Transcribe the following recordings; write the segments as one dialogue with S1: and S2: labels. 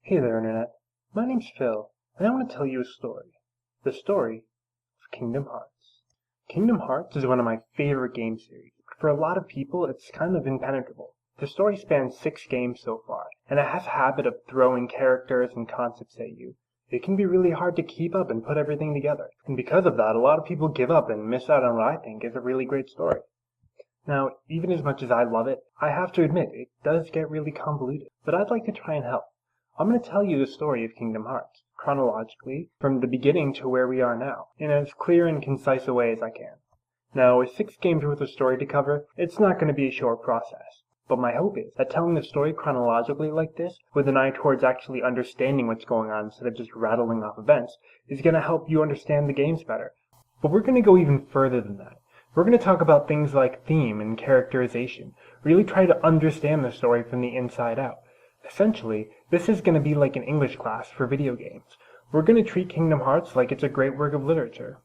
S1: Hey there, Internet. My name's Phil, and I want to tell you a story. The story of Kingdom Hearts. Kingdom Hearts is one of my favorite game series, but for a lot of people, it's kind of impenetrable. The story spans 6 games so far, and it has a habit of throwing characters and concepts at you. It can be really hard to keep up and put everything together, and because of that, a lot of people give up and miss out on what I think is a really great story. Now, even as much as I love it, I have to admit it does get really convoluted, but I'd like to try and help. I'm going to tell you the story of Kingdom Hearts, chronologically, from the beginning to where we are now, in as clear and concise a way as I can. Now, with 6 games worth of story to cover, it's not going to be a short process, but my hope is that telling the story chronologically like this, with an eye towards actually understanding what's going on instead of just rattling off events, is going to help you understand the games better. But we're going to go even further than that. We're going to talk about things like theme and characterization, really try to understand the story from the inside out. Essentially, this is going to be like an English class for video games. We're going to treat Kingdom Hearts like it's a great work of literature.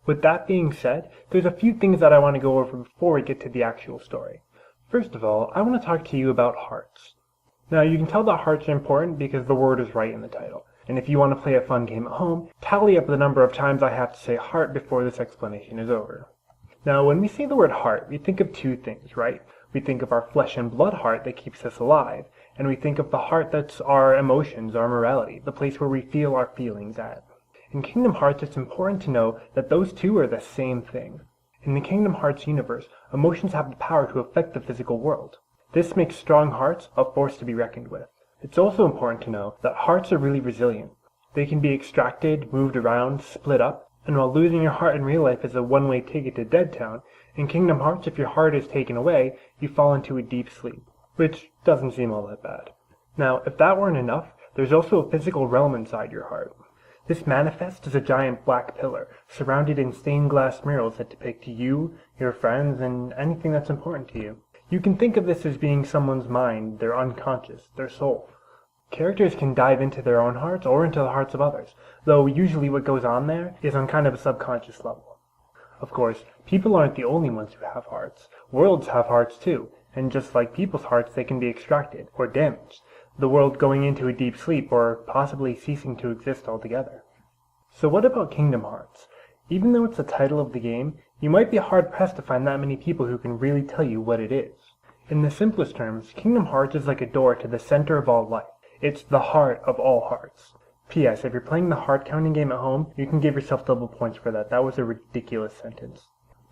S1: With that being said, there's a few things that I want to go over before we get to the actual story. First of all, I want to talk to you about hearts. Now, you can tell that hearts are important because the word is right in the title. And if you want to play a fun game at home, tally up the number of times I have to say heart before this explanation is over. Now, when we say the word heart, we think of 2 things, right? We think of our flesh and blood heart that keeps us alive, and we think of the heart that's our emotions, our morality, the place where we feel our feelings at. In Kingdom Hearts, it's important to know that those 2 are the same thing. In the Kingdom Hearts universe, emotions have the power to affect the physical world. This makes strong hearts a force to be reckoned with. It's also important to know that hearts are really resilient. They can be extracted, moved around, split up, and while losing your heart in real life is a one-way ticket to Dead Town, in Kingdom Hearts, if your heart is taken away, you fall into a deep sleep, which doesn't seem all that bad. Now, if that weren't enough, there's also a physical realm inside your heart. This manifests as a giant black pillar, surrounded in stained glass murals that depict you, your friends, and anything that's important to you. You can think of this as being someone's mind, their unconscious, their soul. Characters can dive into their own hearts or into the hearts of others, though usually what goes on there is on kind of a subconscious level. Of course, people aren't the only ones who have hearts. Worlds have hearts too, and just like people's hearts, they can be extracted or damaged, the world going into a deep sleep or possibly ceasing to exist altogether. So what about Kingdom Hearts? Even though it's the title of the game, you might be hard-pressed to find that many people who can really tell you what it is. In the simplest terms, Kingdom Hearts is like a door to the center of all life. It's the heart of all hearts. P.S. If you're playing the heart counting game at home, you can give yourself double points for that. That was a ridiculous sentence.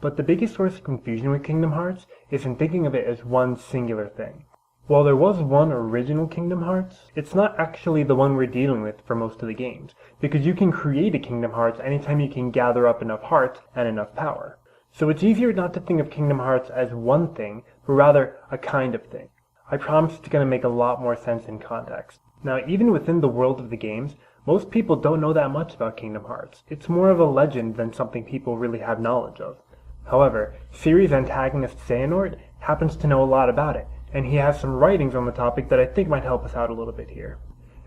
S1: But the biggest source of confusion with Kingdom Hearts is in thinking of it as one singular thing. While there was one original Kingdom Hearts, it's not actually the one we're dealing with for most of the games, because you can create a Kingdom Hearts anytime you can gather up enough hearts and enough power. So it's easier not to think of Kingdom Hearts as one thing, but rather a kind of thing. I promise it's going to make a lot more sense in context. Now, even within the world of the games, most people don't know that much about Kingdom Hearts. It's more of a legend than something people really have knowledge of. However, series antagonist Xehanort happens to know a lot about it, and he has some writings on the topic that I think might help us out a little bit here.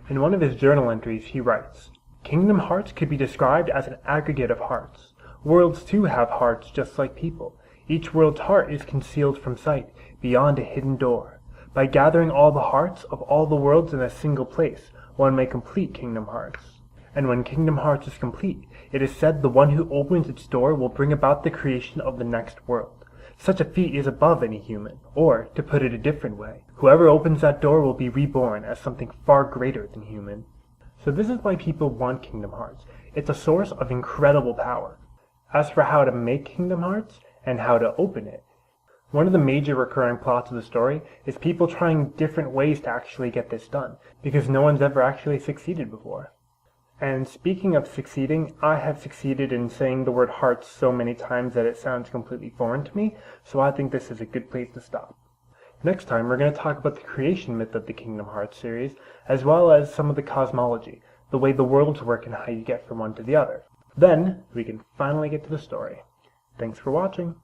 S1: In one of his journal entries, he writes, "Kingdom Hearts could be described as an aggregate of hearts. Worlds too have hearts just like people. Each world's heart is concealed from sight, beyond a hidden door. By gathering all the hearts of all the worlds in a single place, one may complete Kingdom Hearts. And when Kingdom Hearts is complete, it is said the one who opens its door will bring about the creation of the next world. Such a feat is above any human, or, to put it a different way, whoever opens that door will be reborn as something far greater than human." So this is why people want Kingdom Hearts. It's a source of incredible power. As for how to make Kingdom Hearts, and how to open it, one of the major recurring plots of the story is people trying different ways to actually get this done, because no one's ever actually succeeded before. And speaking of succeeding, I have succeeded in saying the word hearts so many times that it sounds completely foreign to me, so I think this is a good place to stop. Next time, we're going to talk about the creation myth of the Kingdom Hearts series, as well as some of the cosmology, the way the worlds work and how you get from one to the other. Then, we can finally get to the story. Thanks for watching.